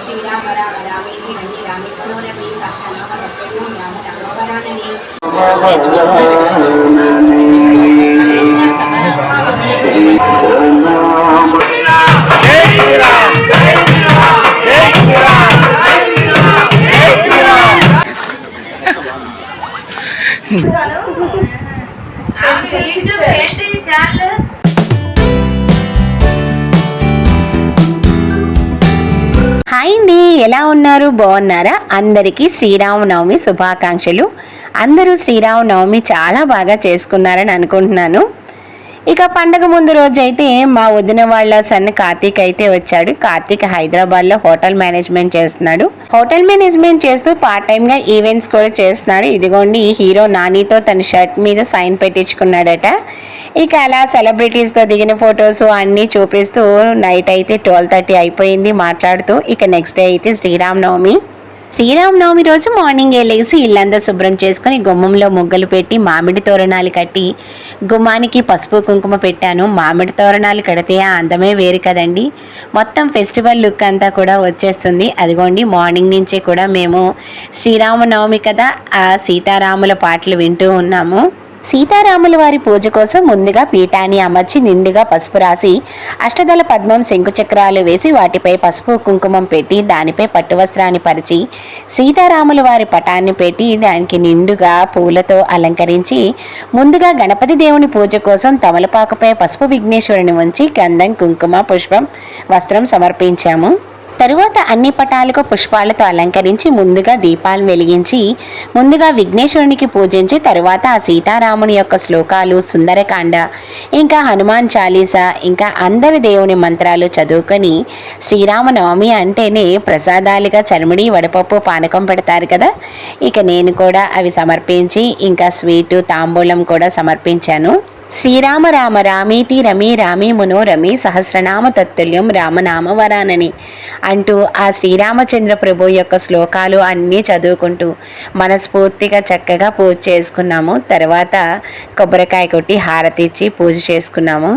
శ్రీరామ రామ రామేతి రమే రామే మనోరమే సహస్రనామ తత్తుల్యం రామ రామవరాననే హాయ్ అండి, ఎలా ఉన్నారు? బాగున్నారా? అందరికీ శ్రీరామనవమి శుభాకాంక్షలు. అందరూ శ్రీరామనవమి చాలా బాగా చేసుకున్నారని అనుకుంటున్నాను. ఇక పండగ ముందు రోజు అయితే మా వదిన వాళ్ళ సన్ కార్తీక్ అయితే వచ్చాడు. కార్తీక్ హైదరాబాద్లో హోటల్ మేనేజ్మెంట్ చేస్తున్నాడు. హోటల్ మేనేజ్మెంట్ చేస్తూ పార్ట్ టైంగా ఈవెంట్స్ కూడా చేస్తున్నాడు. ఇదిగోండి, హీరో నానితో తన షర్ట్ మీద సైన్ పెట్టించుకున్నాడట. ఇక అలా సెలబ్రిటీస్తో దిగిన ఫొటోస్ అన్నీ చూపిస్తూ నైట్ అయితే 12:30 అయిపోయింది మాట్లాడుతూ. ఇక నెక్స్ట్ డే అయితే శ్రీరామనవమి రోజు మార్నింగే లేచి ఇల్లంతా శుభ్రం చేసుకుని గుమ్మంలో ముగ్గులు పెట్టి మామిడి తోరణాలు కట్టి గుమ్మానికి పసుపు కుంకుమ పెట్టాను. మామిడి తోరణాలు కడితే ఆ అందమే వేరు కదండి. మొత్తం ఫెస్టివల్ లుక్ అంతా కూడా వచ్చేస్తుంది. అదిగోండి, మార్నింగ్ నుంచే కూడా మేము శ్రీరామనవమి కదా ఆ సీతారాముల పాటలు వింటూ ఉన్నాము. సీతారాముల వారి పూజ కోసం ముందుగా పీఠాన్ని అమర్చి నిండుగా పసుపు రాసి అష్టదళ పద్మం శంకుచక్రాలు వేసి వాటిపై పసుపు కుంకుమం పెట్టి దానిపై పట్టు వస్త్రాన్ని పరిచి సీతారాముల వారి పటాన్ని పెట్టి దానికి నిండుగా పూలతో అలంకరించి ముందుగా గణపతి దేవుని పూజ కోసం తమలపాకుపై పసుపు విఘ్నేశ్వరుని ఉంచి గంధం కుంకుమ పుష్పం వస్త్రం సమర్పించాము. తరువాత అన్ని పటాలకు పుష్పాలతో అలంకరించి ముందుగా దీపాలు వెలిగించి ముందుగా విఘ్నేశ్వరునికి పూజించి తరువాత ఆ సీతారాముని యొక్క శ్లోకాలు, సుందరకాండ, ఇంకా హనుమాన్ చాలీసా, ఇంకా అందరి దేవుని మంత్రాలు చదువుకొని శ్రీరామనవమి అంటేనే ప్రసాదాలుగా చలిమిడి వడపప్పు పానకం పెడతారు కదా. ఇక నేను కూడా అవి సమర్పించి ఇంకా స్వీటు తాంబూలం కూడా సమర్పించాను. శ్రీరామ రామ రామేతి రమే రామే మనోరమే సహస్రనామ తత్తుల్యం రామనామ వరానని అంటూ ఆ శ్రీరామచంద్ర ప్రభు యొక్క శ్లోకాలు అన్నీ చదువుకుంటూ మనస్ఫూర్తిగా చక్కగా పూజ చేసుకున్నాము. తర్వాత కొబ్బరికాయ కొట్టి హారతి ఇచ్చి పూజ చేసుకున్నాము.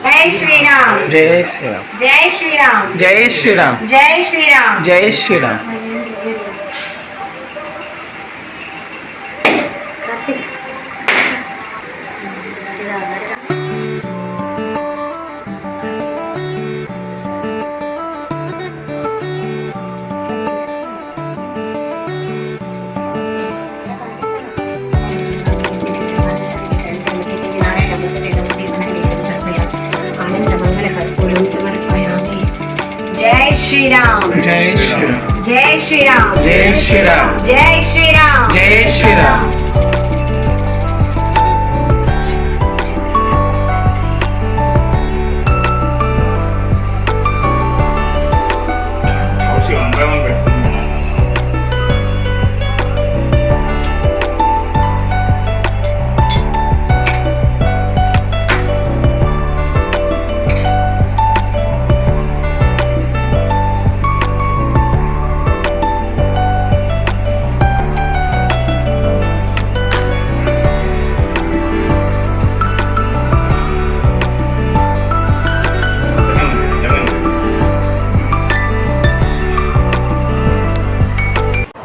జై శ్రీరామ్, జై శ్రీరామ్, జై శ్రీరామ్, జై శ్రీరామ్, జై శ్రీరామ్, జై శ్రీరామ్. జై శ్రీరామ్, జై శ్రీరామ్, జై శ్రీరామ్, జై శ్రీరామ్, జై శ్రీరామ్, జై శ్రీరామ్.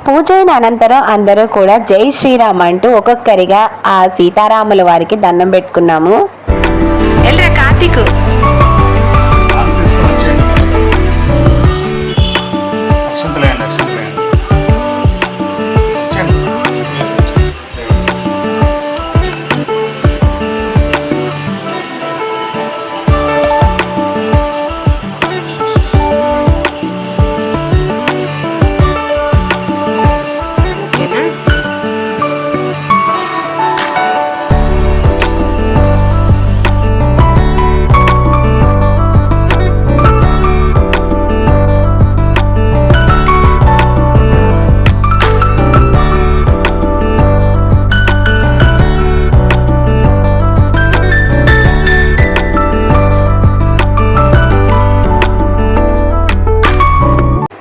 పూజైన అనంతరం అందరూ కూడా జై శ్రీరామ్ అంటూ ఒక్కొక్కరిగా ఆ సీతారాముల వారికి దండం పెట్టుకున్నాము. ఎల్రా కార్తీక్.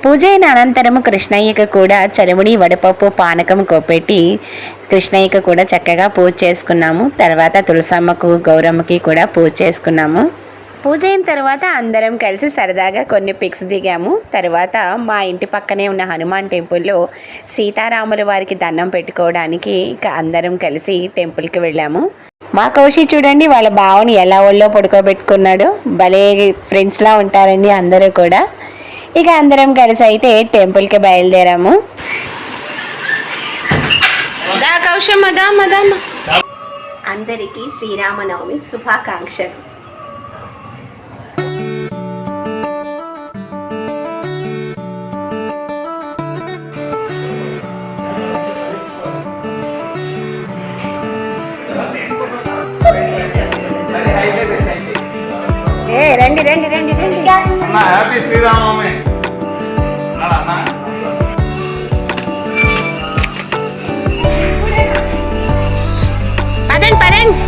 పూజైన అనంతరము కృష్ణయ్యకు కూడా చలిమిడి వడపప్పు పానకం కొపెట్టి కృష్ణయ్యకు కూడా చక్కగా పూజ చేసుకున్నాము. తర్వాత తులసమ్మకు గౌరమ్మకి కూడా పూజ చేసుకున్నాము. పూజ అయిన తర్వాత అందరం కలిసి సరదాగా కొన్ని పిక్స్ దిగాము. తర్వాత మా ఇంటి పక్కనే ఉన్న హనుమాన్ టెంపుల్లో సీతారాముల వారికి దండం పెట్టుకోవడానికి ఇక అందరం కలిసి టెంపుల్కి వెళ్ళాము. మా కౌశి చూడండి వాళ్ళ బావని ఎలా ఒళ్ళో పడుకోబెట్టుకున్నాడు. భలే ఫ్రెండ్స్లా ఉంటారండి అందరూ కూడా. ఇక అందరం కలిసి అయితే టెంపుల్కి బయలుదేరాము. అందరికీ శ్రీరామనవమి శుభాకాంక్షలు. రండి రండి రండి రండి. హ్యాపీ శ్రీరామనవమి. పదండి పదండి.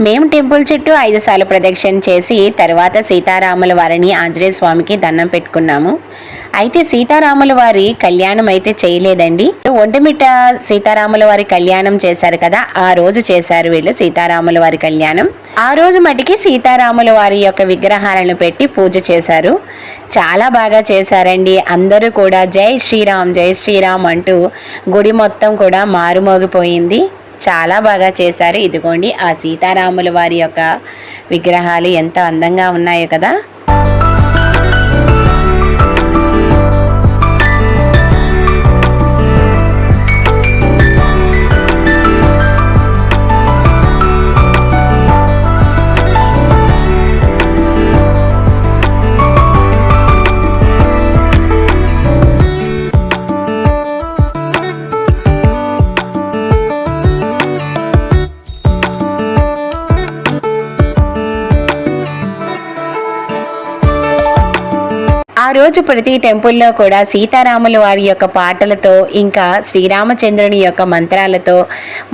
మేము టెంపుల్ చుట్టూ 5 సార్లు ప్రదక్షిణ చేసి తర్వాత సీతారాముల వారిని ఆంజనేయ స్వామికి దండం పెట్టుకున్నాము. అయితే సీతారాముల వారి కళ్యాణం అయితే చేయలేదండి. ఒంటిమిట్ట సీతారాముల వారి కళ్యాణం చేశారు కదా, ఆ రోజు చేశారు వీళ్ళు సీతారాముల వారి కళ్యాణం. ఆ రోజు మటుకి సీతారాముల వారి యొక్క విగ్రహాలను పెట్టి పూజ చేశారు. చాలా బాగా చేశారండి. అందరూ కూడా జై శ్రీరామ్ అంటూ గుడి మొత్తం కూడా మారుమోగిపోయింది. చాలా బాగా చేశారు. ఇదిగోండి ఆ సీతారాముల వారి యొక్క విగ్రహాలు ఎంత అందంగా ఉన్నాయో కదా. ఆ రోజు ప్రతి టెంపుల్లో కూడా సీతారాముల వారి యొక్క పాటలతో ఇంకా శ్రీరామచంద్రుని యొక్క మంత్రాలతో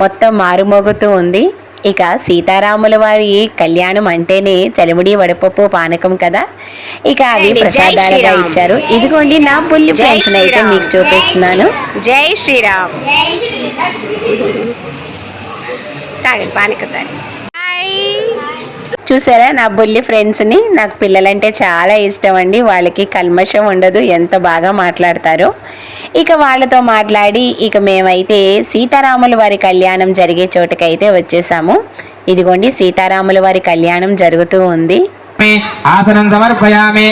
మొత్తం మారుమోగుతూ ఉంది. ఇక సీతారాముల వారి కళ్యాణం అంటేనే చలిముడి వడపప్పు పానకం కదా. ఇక అవి ప్రసాదాలుగా ఇచ్చారు. ఇదిగోండి నా పుల్లి ఫ్రెండ్స్ అయితే మీకు చూపిస్తున్నాను. జై శ్రీరామ్. తాగండి పానకం తాగండి. చూసారా నా బుల్లి ఫ్రెండ్స్ని. నాకు పిల్లలంటే చాలా ఇష్టం అండి. వాళ్ళకి కల్మషం ఉండదు, ఎంత బాగా మాట్లాడతారో. ఇక వాళ్ళతో మాట్లాడి ఇక మేమైతే సీతారాముల వారి కళ్యాణం జరిగే చోటుకైతే వచ్చేసాము. ఇదిగోండి సీతారాముల వారి కళ్యాణం జరుగుతూ ఉంది. ఆసనం సమర్పయామి.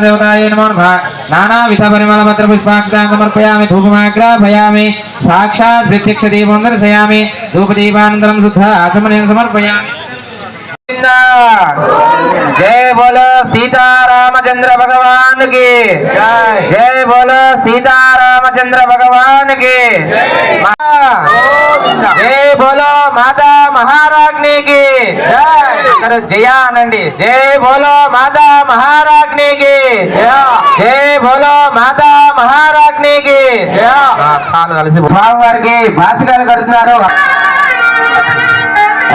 దేవతాయ నమో నమః. నానావిధ పరిమళ పత్ర పుష్పాక్షాన్ సమర్పయామి. ధూపమాగ్రాపయామి. సాక్షాత్ ప్రత్యక్ష దీపం దర్శయామి. ధూపదీపానంతరం శుద్ధ ఆచమనేన సమర్పయామి. जय बोलो सीतारामचंद्र भगवान की जय बोलो सीतारामचंद्र भगवान की जय बोलो माता महाराज्ञी की जयानंदी जय बोलो माता महाराज्ञी की जय बोलो माता महाराज्ञी की చాలు కలిసి స్వామి వారికి భాషకాలు కడుతున్నారు.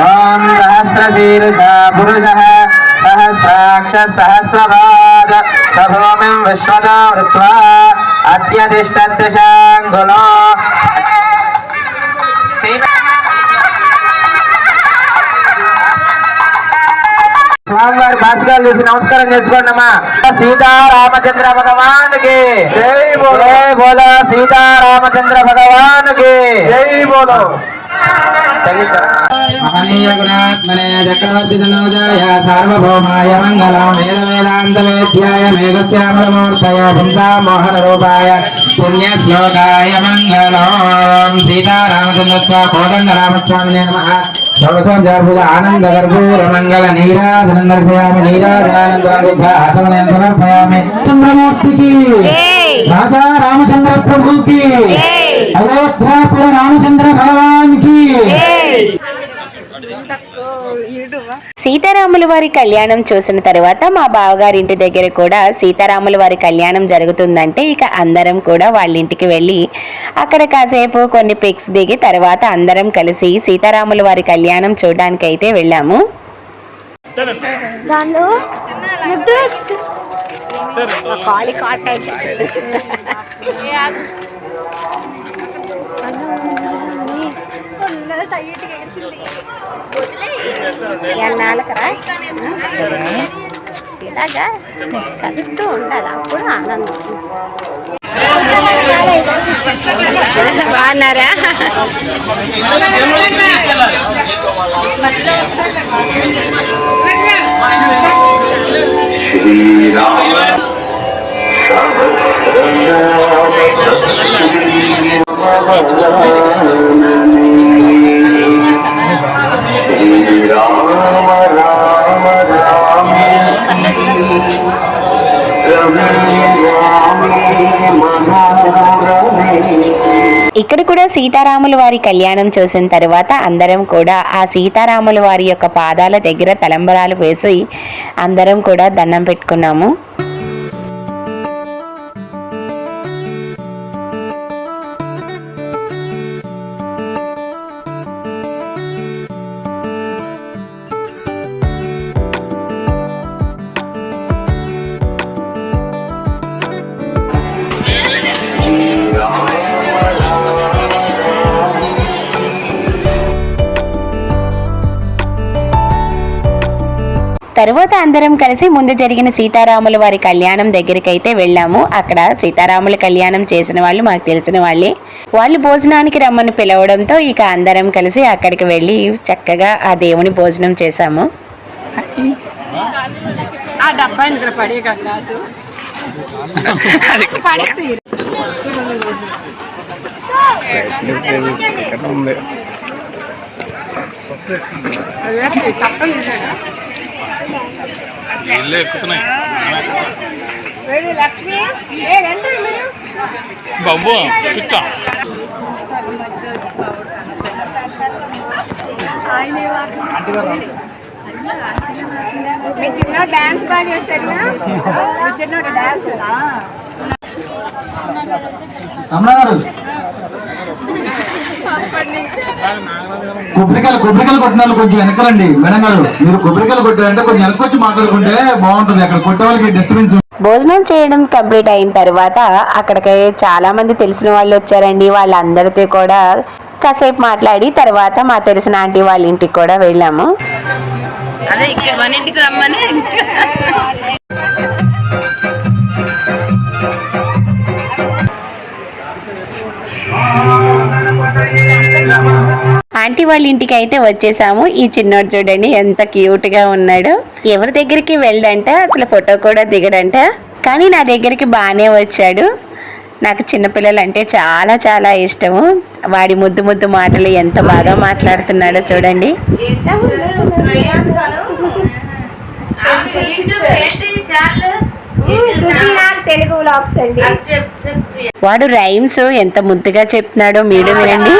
ओम सहस्रशीर्षः पुरुषः सहस्राक्ष सहस्रपाद सभूमिं विश्वतो वृत्वा अत्यतिष्ठद्दशाङ्गुलो స్వామివారి భాషకాలు చూసి నమస్కారం చేసుకోండమ్మా. సీతారామచంద్ర భగవాన్ కి జై బోలో సీతారామచంద్ర భగవాన్ కి జై బోలో. महनीय गुणात्मने चक्रवर्ती तनोजाय सार्वभौमाय मंगलम वेद वेदांत वेद्याय मेघश्यामलमूर्तय पुंसा मोहन रूपाय पुण्य श्लोकाय मंगलम. सीतारामचंद्रस्य कोदंड रामस्वामिने नमः. सर्वसम जयपूजा आनंद कर्पूर मंगल नीराजनं दर्शयामि. नीराजनानंदं आत्मने समर्पयामि. चंद्रमूर्ति की जय. राजा रामचंद्र प्रभु की जय. अयोध्यापुर रामचंद्र भगवान की जय. సీతారాముల వారి కళ్యాణం చూసిన తర్వాత మా బావగారి ఇంటి దగ్గర కూడా సీతారాముల వారి కళ్యాణం జరుగుతుందంటే ఇక అందరం కూడా వాళ్ళ ఇంటికి వెళ్ళి అక్కడ కాసేపు కొన్ని పిక్స్ దిగి తర్వాత అందరం కలిసి సీతారాముల వారి కళ్యాణం చూడడానికి అయితే వెళ్ళాము. ఇలాగా కలుస్తూ ఉండాలి అప్పుడు ఆనందం. బాగున్నారా? ఇక్కడ కూడా సీతారాముల వారి కళ్యాణం చూసిన తర్వాత అందరం కూడా ఆ సీతారాముల వారి యొక్క పాదాల దగ్గర తలంబరాలు వేసి అందరం కూడా దండం పెట్టుకున్నాము. తరువాత అందరం కలిసి ముందు జరిగిన సీతారాముల వారి కళ్యాణం దగ్గరికి అయితే వెళ్ళాము. అక్కడ సీతారాముల కళ్యాణం చేసిన వాళ్ళు మాకు తెలిసిన వాళ్ళే. వాళ్ళు భోజనానికి రమ్మని పిలవడంతో ఇక అందరం కలిసి అక్కడికి వెళ్ళి చక్కగా ఆ దేవుని భోజనం చేశాము. ఇల్లు ఎక్కుతున్నాయి బాబు పిక్క మీ చిన్న డాన్స్ బాగా చేస్తారు. మీ చిన్న డాన్స్ కొబ్బరికాయలు కొట్టిన కొంచెం వెనకరండి. మేడం గారు మీరు కొబ్బరికాయలు కొట్టారంటే కొంచెం వెనకొచ్చి మాట్లాడుకుంటే బాగుంటుంది. అక్కడ కొట్టే వాళ్ళకి డిస్టర్బెన్స్. భోజనం చేయడం కంప్లీట్ అయిన తర్వాత అక్కడికి చాలా మంది తెలిసిన వాళ్ళు వచ్చారండి. వాళ్ళందరితో కూడా కాసేపు మాట్లాడి తర్వాత మా తెలిసిన ఆంటీ వాళ్ళ ఇంటికి కూడా వెళ్ళాము. అదే ఇక్కడ మన ఇంటికి రమ్మని. ఆంటీ వాళ్ళ ఇంటికి అయితే వచ్చేసాము. ఈ చిన్నోడు చూడండి ఎంత క్యూట్ గా ఉన్నాడు. ఎవరి దగ్గరికి వెళ్ళడంట, అసలు ఫోటో కూడా దిగడంట, కానీ నా దగ్గరికి బాగానే వచ్చాడు. నాకు చిన్నపిల్లలు అంటే చాలా చాలా ఇష్టము. వాడి ముద్దు ముద్దు మాటలు ఎంత బాగా మాట్లాడుతున్నాడో చూడండి. తెలుగు వ్లాగ్స్ అండి. వాడు రైమ్స్ ఎంత ముద్దుగా చెప్తున్నాడో మీరు వినండి.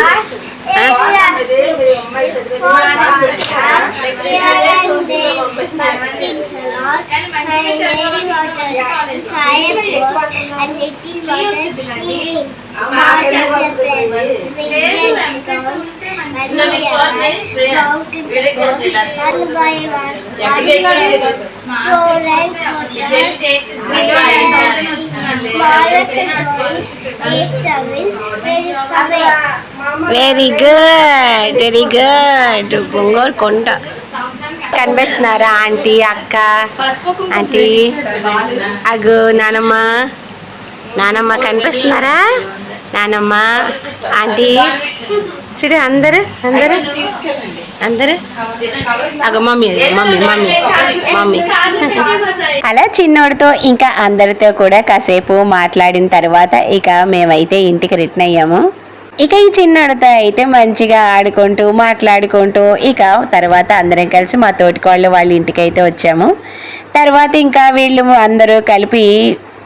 Very good, very good. బొంగోరు కొండ కనిపిస్తున్నారా ఆంటీ, అక్క, ఆంటీ, అగు నానమ్మ, నానమ్మ కనిపిస్తున్నారా? నానమ్మ, ఆంటీ చూడు అందరు అందరు అందరు అగ మమ్మీ మమ్మీ మమ్మీ మమ్మీ. అలా చిన్నోడితో ఇంకా అందరితో కూడా కాసేపు మాట్లాడిన తర్వాత ఇక మేమైతే ఇంటికి రిటర్న్ అయ్యాము. ఇక ఈ చిన్నోడితో అయితే మంచిగా ఆడుకుంటూ మాట్లాడుకుంటూ ఇక తర్వాత అందరం కలిసి మా తోటికోళ్ళు వాళ్ళ ఇంటికి అయితే వచ్చాము. తర్వాత ఇంకా వీళ్ళు అందరూ కలిపి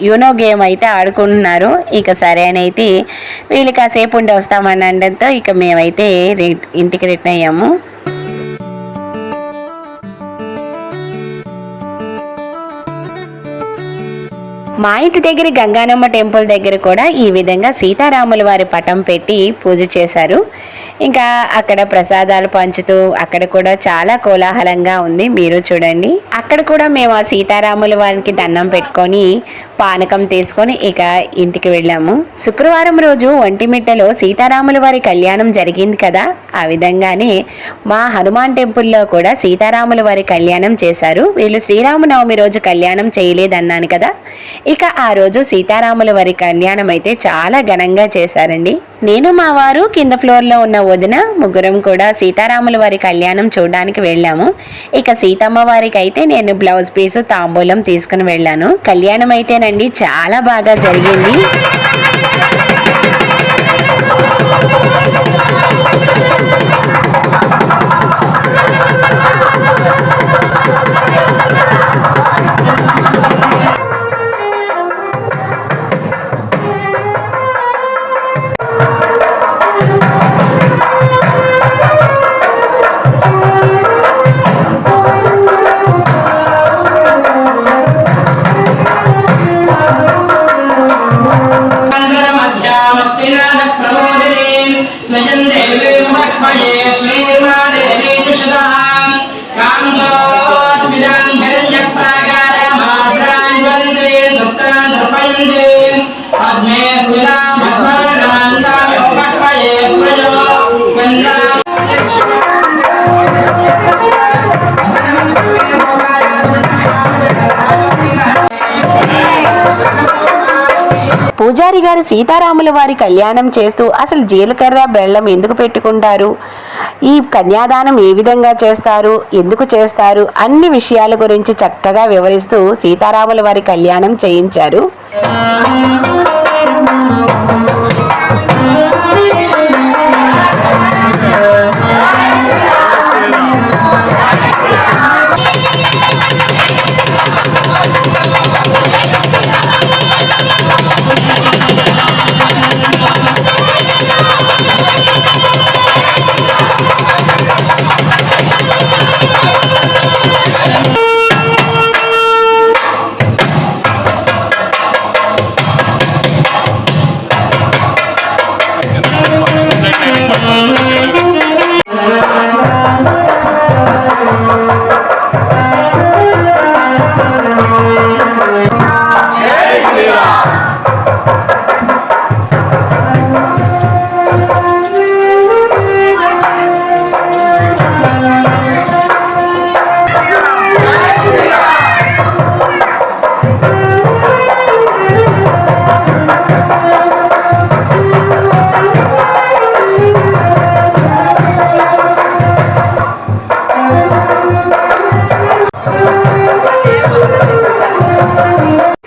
యూనో గేమ్ అయితే ఆడుకుంటున్నారు. ఇక సరే అని అయితే వీళ్ళు కాసేపు ఉండి వస్తామని అనడంతో ఇక మేమైతే ఇంటికి రిటర్న్ అయ్యాము. మా ఇంటి దగ్గర గంగానమ్మ టెంపుల్ దగ్గర కూడా ఈ విధంగా సీతారాముల వారి పటం పెట్టి పూజ చేశారు. ఇంకా అక్కడ ప్రసాదాలు పంచుతూ అక్కడ కూడా చాలా కోలాహలంగా ఉంది. మీరు చూడండి, అక్కడ కూడా మేము ఆ సీతారాముల వారికి దండం పెట్టుకొని పానకం తీసుకొని ఇక ఇంటికి వెళ్ళాము. శుక్రవారం రోజు ఒంటిమిట్టలో సీతారాముల వారి కళ్యాణం జరిగింది కదా, ఆ విధంగానే మా హనుమాన్ టెంపుల్లో కూడా సీతారాముల వారి కళ్యాణం చేశారు. వీళ్ళు శ్రీరామనవమి రోజు కళ్యాణం చేయలేదన్నాను కదా, ఇక ఆ రోజు సీతారాముల వారి కళ్యాణం అయితే చాలా ఘనంగా చేశారండి. నేను మా వారు కింద ఫ్లోర్లో ఉన్న వదిన ముగ్గురం కూడా సీతారాముల వారి కళ్యాణం చూడడానికి వెళ్ళాము. ఇక సీతమ్మ వారికి అయితే నేను బ్లౌజ్ పీసు తాంబూలం తీసుకుని వెళ్ళాను. కళ్యాణం అయితేనండి చాలా బాగా జరిగింది. పూజారి గారు సీతారాముల వారి కళ్యాణం చేస్తూ అసలు జీలకర్ర బెల్లం ఎందుకు పెట్టుకుంటారు, ఈ కన్యాదానం ఏ విధంగా చేస్తారు, ఎందుకు చేస్తారు అన్ని విషయాల గురించి చక్కగా వివరిస్తూ సీతారాముల వారి కళ్యాణం చేయించారు.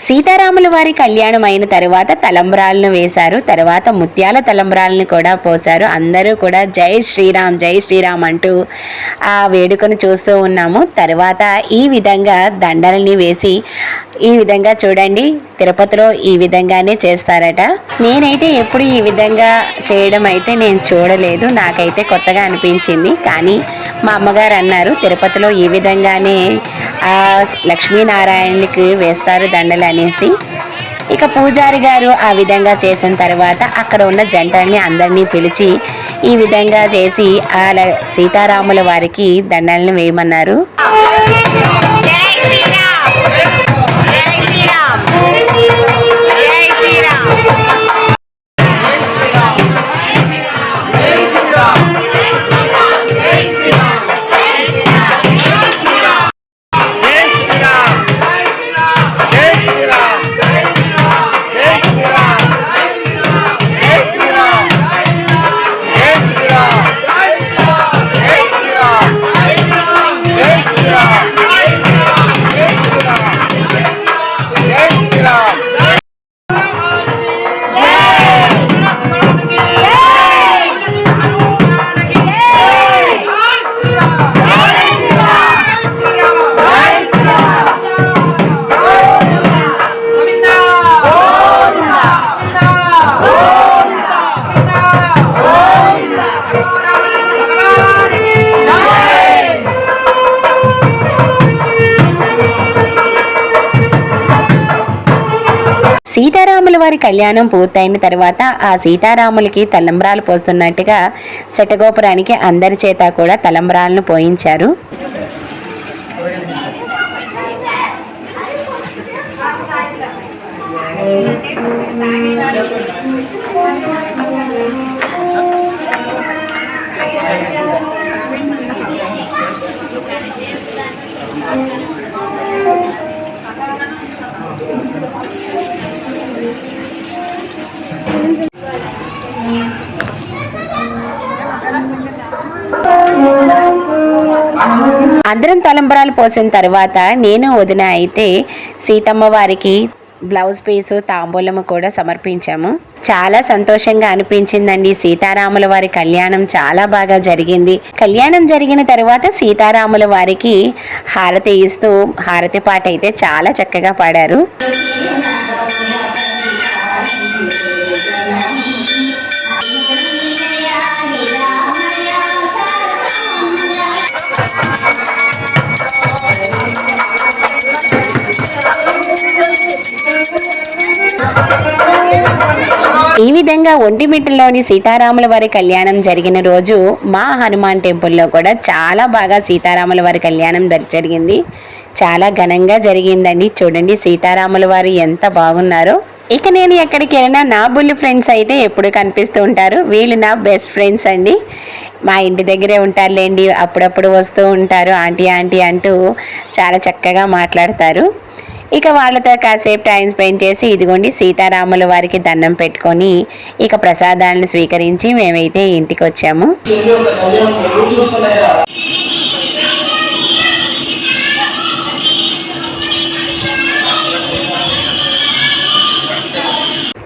సీతారాముల వారి కళ్యాణం అయిన తర్వాత తలంబ్రాలను వేశారు. తర్వాత ముత్యాల తలంబ్రాలను కూడా పోశారు. అందరూ కూడా జై శ్రీరామ్ అంటూ ఆ వేడుకను చూస్తూ ఉన్నాము. తర్వాత ఈ విధంగా దండలని వేసి ఈ విధంగా చూడండి, తిరుపతిలో ఈ విధంగానే చేస్తారట. నేనైతే ఎప్పుడు ఈ విధంగా చేయడం అయితే నేను చూడలేదు, నాకైతే కొత్తగా అనిపించింది. కానీ మా అమ్మగారు అన్నారు తిరుపతిలో ఈ విధంగానే లక్ష్మీనారాయణులకి వేస్తారు దండలు అనేసి. ఇక పూజారి గారు ఆ విధంగా చేసిన తర్వాత అక్కడ ఉన్న జంటల్ని అందరినీ పిలిచి ఈ విధంగా చేసి ఆ సీతారాముల వారికి దండలను వేయమన్నారు. వారి కళ్యాణం పూర్తయిన తర్వాత ఆ సీతారాములకి తలంబ్రాలు పోస్తున్నట్టుగా శటగోపురానికి అందరి చేత కూడా తలంబ్రాలను పోయించారు. అందరం తలంబరాలు పోసిన తర్వాత నేను వదిన అయితే సీతమ్మ వారికి బ్లౌజ్ పీసు తాంబూలము కూడా సమర్పించాము. చాలా సంతోషంగా అనిపించిందండి. సీతారాముల వారి కళ్యాణం చాలా బాగా జరిగింది. కళ్యాణం జరిగిన తర్వాత సీతారాముల వారికి హారతి ఇస్తూ హారతి పాట అయితే చాలా చక్కగా పాడారు. ఈ విధంగా ఒంటిమిట్టలోని సీతారాముల వారి కళ్యాణం జరిగిన రోజు మా హనుమాన్ టెంపుల్లో కూడా చాలా బాగా సీతారాముల వారి కళ్యాణం జరిగింది. చాలా ఘనంగా జరిగిందండి. చూడండి సీతారాముల వారు ఎంత బాగున్నారో. ఇక నేను ఎక్కడికి వెళ్ళినా నా బుల్లి ఫ్రెండ్స్ అయితే ఎప్పుడు కనిపిస్తూ ఉంటారు. వీళ్ళు నా బెస్ట్ ఫ్రెండ్స్ అండి. మా ఇంటి దగ్గరే ఉంటారులేండి, అప్పుడప్పుడు వస్తూ ఉంటారు. ఆంటీ ఆంటీ అంటూ చాలా చక్కగా మాట్లాడతారు. ఇక వాళ్ళతో కాసేపు టైం స్పెండ్ చేసి ఇదిగోండి సీతారాముల వారికి దండం పెట్టుకొని ఇక ప్రసాదాలను స్వీకరించి మేమైతే ఇంటికి వచ్చాము.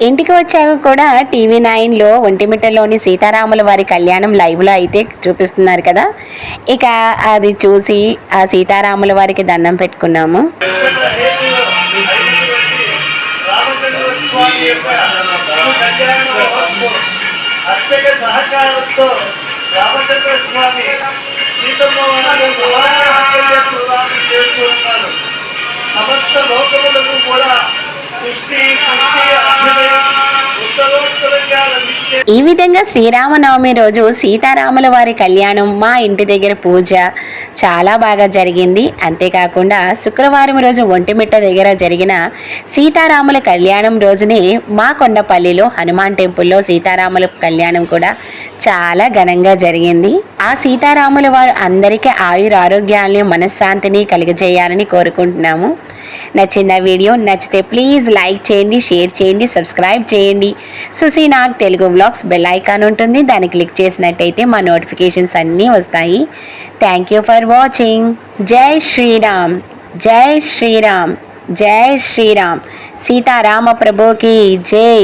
ఇంటికి వచ్చాక కూడా TV9లో ఒంటిమిట్టలోని సీతారాముల వారి కళ్యాణం లైవ్లో అయితే చూపిస్తున్నారు కదా. ఇక అది చూసి ఆ సీతారాముల వారికి దండం పెట్టుకున్నాము. అర్చక సహకారంతో రామచంద్ర స్వామి సీతమ్మ చేస్తున్నారు. సమస్త లోకములకు కూడా ఈ విధంగా శ్రీరామనవమి రోజు సీతారాముల వారి కళ్యాణం మా ఇంటి దగ్గర పూజ చాలా బాగా జరిగింది. అంతేకాకుండా శుక్రవారం రోజు ఒంటిమిట్ట దగ్గర జరిగిన సీతారాముల కళ్యాణం రోజునే మా కొండపల్లిలో హనుమాన్ టెంపుల్లో సీతారాముల కళ్యాణం కూడా చాలా ఘనంగా జరిగింది. ఆ సీతారాముల వారు అందరికీ ఆయురారోగ్యాలను మనశ్శాంతిని కలిగజేయాలని కోరుకుంటున్నాము. నచ్చిన వీడియో నచ్చితే ప్లీజ్ లైక్ చేయండి, షేర్ చేయండి, సబ్స్క్రైబ్ చేయండి. సుసీనాగ్ తెలుగు వ్లాగ్స్ బెల్ ఐకాన్ ఉంటుంది, దాన్ని క్లిక్ చేసినట్టయితే మా నోటిఫికేషన్స్ అన్నీ వస్తాయి. Thank you for watching. జై శ్రీరామ్, జై శ్రీరామ్, జై శ్రీరామ్. సీతారామ ప్రభుకి జై.